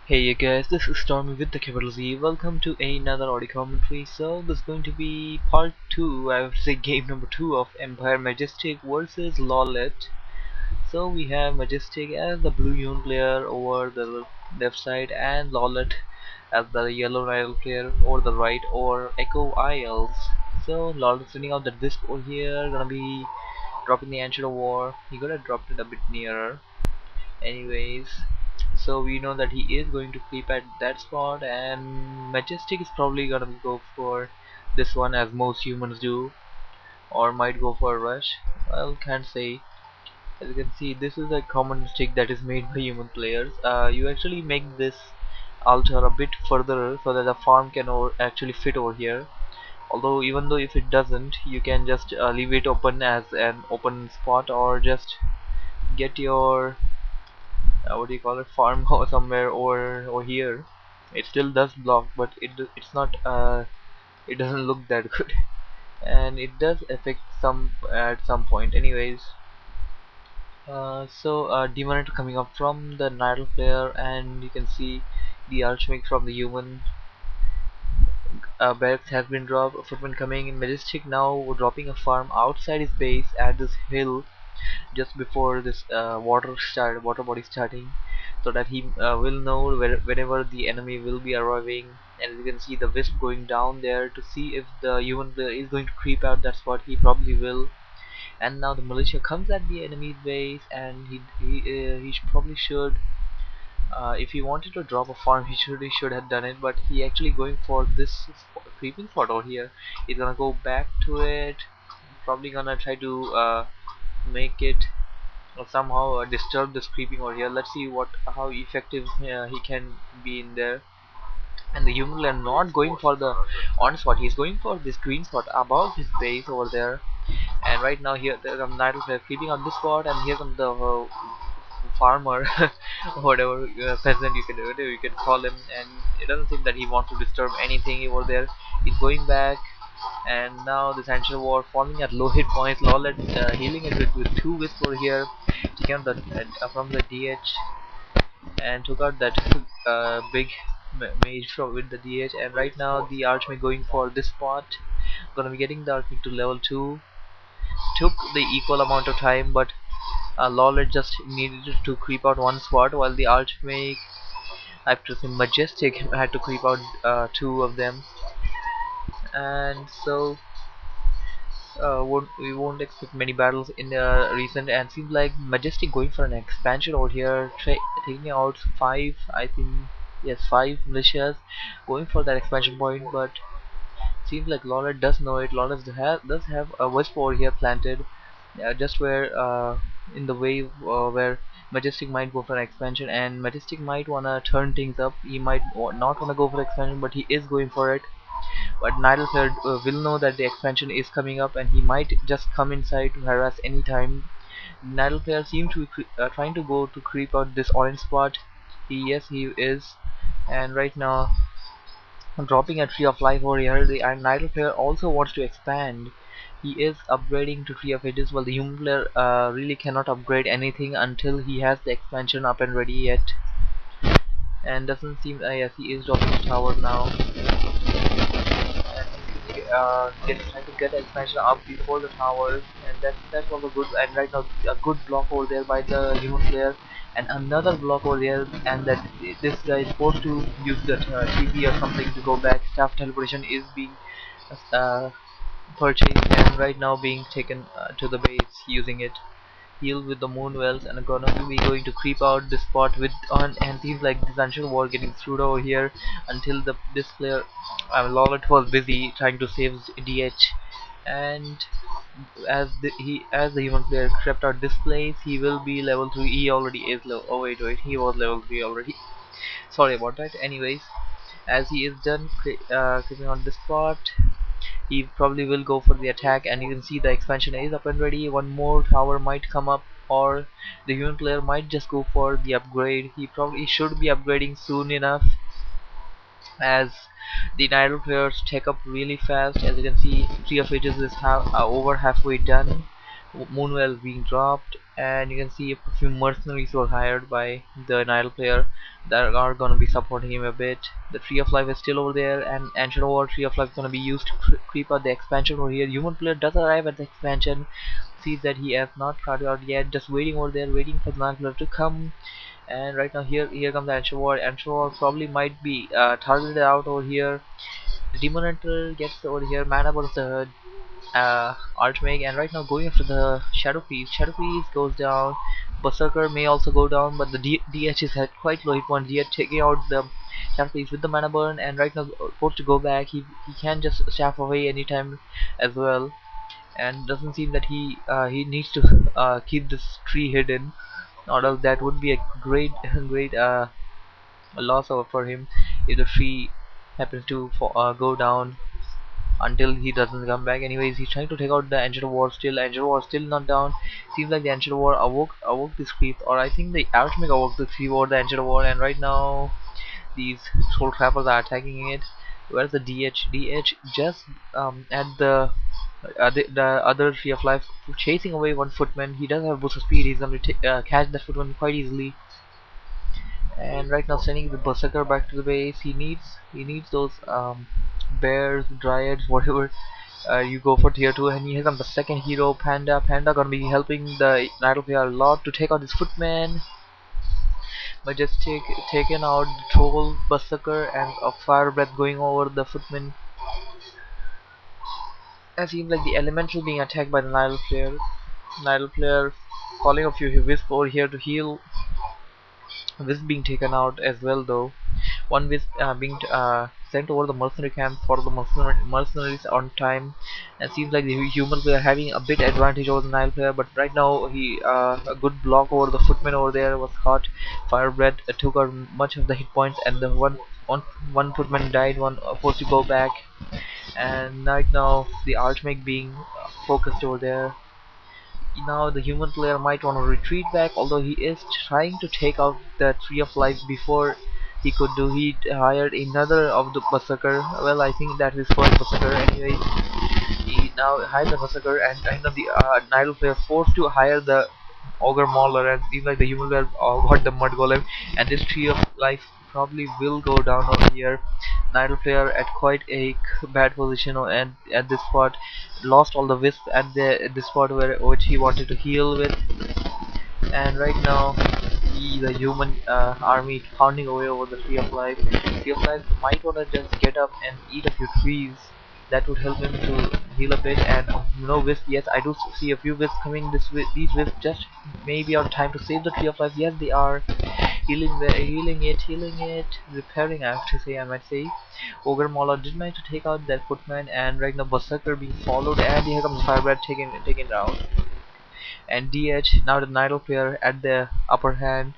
Hey you guys, this is Stormy with the capital Z. Welcome to another audio commentary. So this is going to be part 2, I would say game number 2 of Empire Majestic versus LawLiet. So we have Majestic as the blue union player over the left side and LawLiet as the yellow rival player over the right, or Echo ILs. So LawLiet sending out the disc over here, gonna be dropping the Ancient of War. He gonna drop it a bit nearer. Anyways, so we know that he is going to creep at that spot, and Majestic is probably gonna go for this one, as most humans do, or might go for a rush. Well, can't say. As you can see, this is a common mistake that is made by human players. You actually make this altar a bit further so that the farm can actually fit over here. Although, even though if it doesn't, you can just leave it open as an open spot, or just get your what do you call it, farm or somewhere or here. It still does block, but it's not it doesn't look that good. And it does affect some at some point. Anyways, Demonator coming up from the Nidal player, and you can see the Archmage from the human. Barracks has been dropped. Footman coming in. Majestic now dropping a farm outside his base at this hill just before this water body starting, so that he will know whenever the enemy will be arriving. And as you can see the wisp going down there to see if the human player is going to creep out that spot. He probably will. And now the militia comes at the enemy base, and he probably should, if he wanted to drop a farm, he should have done it, but he actually going for this creeping spot over here. He's gonna go back to it, probably gonna try to make it or somehow disturb this creeping over here. Let's see how effective he can be in there. And the human are not going for the on spot, he's going for this green spot above his base over there. And right now here there comes Nidal player creeping on this spot, and here comes the farmer whatever peasant you can call him, and it doesn't seem that he wants to disturb anything over there. He's going back, and now this ancient war falling at low hit points. LawLiet healing it with two wisps over here, taking out the from the DH, and took out that big mage from with the DH. And right now the Archmage going for this spot, gonna be getting the Archmage to level 2. Took the equal amount of time, but LawLiet just needed to creep out one spot, while the Archmage, I have to say Majestic, had to creep out two of them. And so we won't expect many battles in the recent, and seems like Majestic going for an expansion over here, taking out 5, I think, yes, 5 militias, going for that expansion point. But seems like LawLiet does know it. LawLiet does have a wisp over here planted, just where in the way where Majestic might go for an expansion, and Majestic might wanna turn things up. He might not wanna go for expansion, but he is going for it. But Nidal player will know that the expansion is coming up, and he might just come inside to harass anytime. Nidal player seems to be trying to go to creep out this orange spot. Yes, he is. And right now dropping a tree of life over here. The Nidal player also wants to expand. He is upgrading to tree of ages, while the human player really cannot upgrade anything until he has the expansion up and ready yet. And doesn't seem, yes, he is dropping the tower now, trying to get expansion up before the towers, and that's also good. And right now a good block over there by the human player, and another block over there, and that this guy is supposed to use the TP or something to go back. Staff teleportation is being uh, purchased, and right now being taken to the base using it. Heal with the moon wells, and gonna be going to creep out this spot with on, and seems like this ancient war getting screwed over here until this player LawLiet was busy trying to save DH. And as the human player crept out this place, he will be level 3. He already is level, oh wait, he was level 3 already. Sorry about that. Anyways, as he is done creeping on this spot, he probably will go for the attack, and you can see the expansion is up and ready. One more tower might come up, or the human player might just go for the upgrade. He probably should be upgrading soon enough, as the Nidal players take up really fast. As you can see, Tree of Ages is over halfway done. Moonwell being dropped, and you can see a few mercenaries were hired by the Nile player that are gonna be supporting him a bit. The Tree of Life is still over there, and Ancient War Tree of Life is gonna be used to creep out the expansion over here. Human player does arrive at the expansion, sees that he has not crowded out yet, just waiting over there, waiting for the Nile player to come. And right now here comes the Ancient War. Ancient War probably might be targeted out over here. The Demon Hunter gets over here, mana burst the Archmage, and right now going after the Shadow Priest. Shadow Priest goes down. Berserker may also go down, but the DH is at quite low hit point. DH taking out the Shadow Priest with the mana burn, and right now forced to go back. He can just staff away anytime as well, and doesn't seem that he needs to keep this tree hidden. Or else that would be a great great loss for him if the tree happens to go down until he doesn't come back. Anyways, he's trying to take out the Ancient War still. Ancient War still not down. Seems like the Ancient War awoke this creep, or I think the Archmage awoke the creep over the Ancient War, and right now these Soul Trappers are attacking it. Where's the DH? DH just at the other Tree of Life, chasing away one footman. He does have boost of speed. He's gonna catch that footman quite easily. And right now sending the Berserker back to the base. He needs those bears, dryads, whatever you go for tier 2. And here comes the second hero, Panda gonna be helping the Night player a lot to take out this footman. Majestic taken out the troll, Berserker, and a fire breath going over the footman. It seems like the elemental being attacked by the Nile player. Nile player calling a few wisp over here to heal. Wisp being taken out as well though. One wisp being sent over the mercenary camp for the mercenaries on time, and seems like the human player having a bit advantage over the Nile player, but right now he a good block over the footman over there was caught. Fire breath took out much of the hit points, and the one footman died, one forced to go back. And right now the Archmage being focused over there. Now the human player might want to retreat back, although he is trying to take out the Tree of Life before he could do. He hired another of the Berserker. Well, I think that is first Berserker. Anyways, he now hired the Berserker, and kind of the Nile player forced to hire the Ogre Mauler, and seems like the human player got the Mud Golem, and this Tree of Life probably will go down over here. Nile player at quite a bad position, and at this spot lost all the wisp at this spot which he wanted to heal with. And right now the human army pounding away over the Tree of Life. Tree of Life might wanna just get up and eat a few trees. That would help him to heal a bit. And no wisp. Yes, I do see a few wisps coming. These wisps just maybe on time to save the Tree of Life. Yes, they are healing it, repairing. I have to say, I might say. Ogre Mauler did manage to take out that footman, and right now Berserker being followed, and here comes Firebreath taken out. And DH now the Nidal player at the upper hand,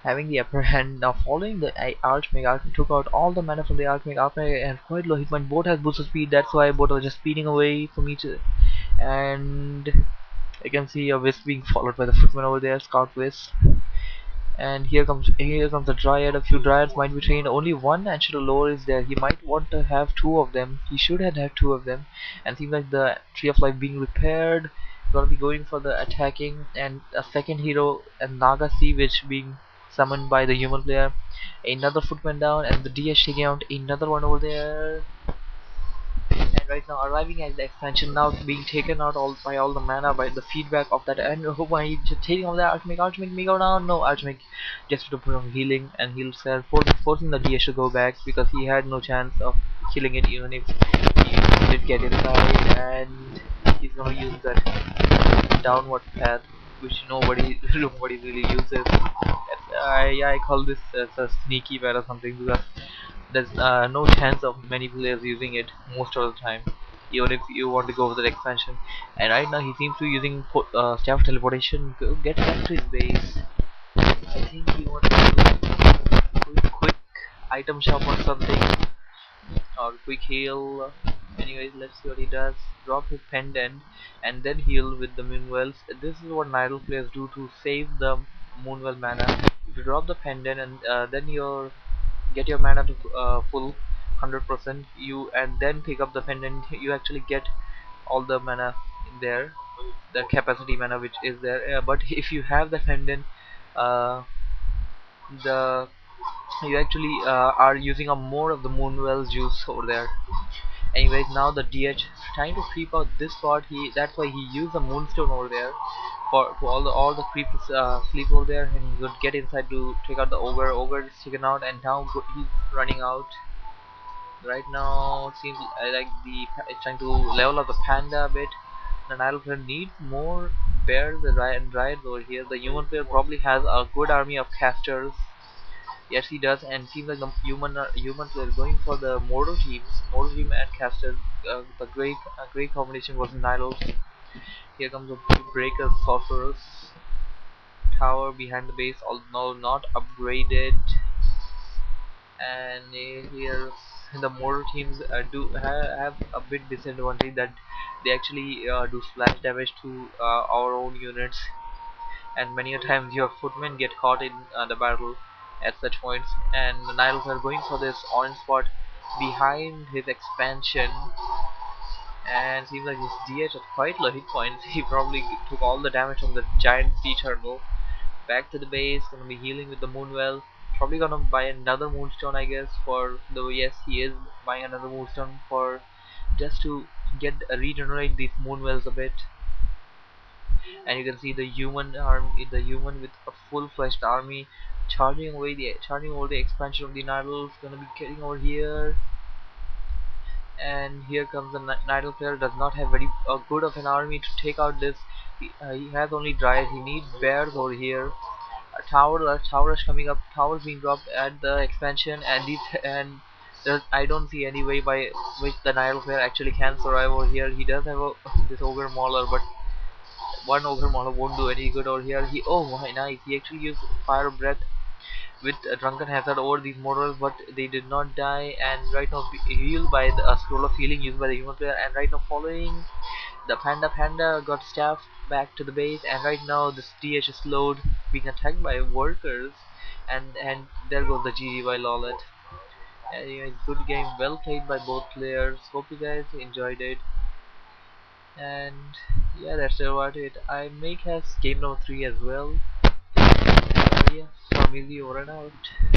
having the upper hand now, following the Archmage. Took out all the mana from the Archmage and quite low hitpoint. Both has boost of speed, that's why both are just speeding away from each other. And you can see a Wisp being followed by the footman over there, Scout Wisp. And here comes the Dryad. A few Dryads might be trained. Only one natural lore is there. He might want to have two of them. He should have had two of them. And seems like the Tree of Life being repaired. Gonna be going for the attacking, and a second hero, and Naga Sea Witch being summoned by the human player. Another footman down, and the DH taking out another one over there. And right now arriving at the expansion, now being taken out by all the mana, by the feedback of that. And oh my, just taking off the Archmage may go down. No, Archmage just to put on healing, and he'll start forcing the DH to go back, because he had no chance of killing it even if he did get inside. And he's gonna use that downward path, which nobody really uses. I call this as a sneaky path or something, because there's no chance of many players using it most of the time, even if you want to go for the expansion. And right now he seems to be using staff teleportation. Go get back to his base. I think he wants to do quick item shop or something, or quick heal. Anyways, let's see what he does. Drop his pendant and then heal with the Moonwells. This is what Nidal players do to save the Moonwell mana. If you drop the pendant, and then you get your mana to full 100%, and then pick up the pendant, you actually get all the mana there, the capacity mana which is there. But if you have the pendant, uh, the you actually are using a more of the Moonwell juice over there. Anyways, now the DH trying to creep out this part. That's why he used the Moonstone over there for all the creeps sleep over there, and he could get inside to take out the ogre. Ogre is taken out, and now he's running out. Right now, it seems like it's trying to level up the panda a bit. The Nile player needs more bears and riots over here. The human player probably has a good army of casters. Yes, he does, and seems like the human player is going for the mortal team and casters. The great combination was Nilos. Here comes a breaker sorcerers tower behind the base, although not upgraded. And here the mortal teams do have a bit disadvantage that they actually do splash damage to our own units, and many a times your footmen get caught in the battle at such points. And the Niles are going for this orange spot behind his expansion, and seems like his DH at quite low hit points. He probably took all the damage from the giant sea turtle. Back to the base, gonna be healing with the Moonwell. Probably gonna buy another Moonstone, I guess. For though, yes, he is buying another Moonstone for just to get regenerate these Moonwells a bit. And you can see the human with a full-fledged army charging over the expansion of the Nidals. Gonna be getting over here, and here comes the Nidal player. Does not have very good of an army to take out this. He has only Dryad. He needs bears over here. A tower is coming up. Towers being dropped at the expansion, and I don't see any way by which the Nile player actually can survive over here. He does have this ogre mauler, but one ogre mauler won't do any good over here. Oh my, nice! He actually used fire breath with a drunken hazard over these mortals, but they did not die. And right now healed by the scroll of healing used by the human player. And right now following the panda got staffed back to the base, and right now this DH is slowed, being attacked by workers, and there goes the GG by LawLiet. Anyways, good game, well played by both players. Hope you guys enjoyed it. And yeah, that's about it. I may have game number 3 as well. Yeah, StormyZ over and out.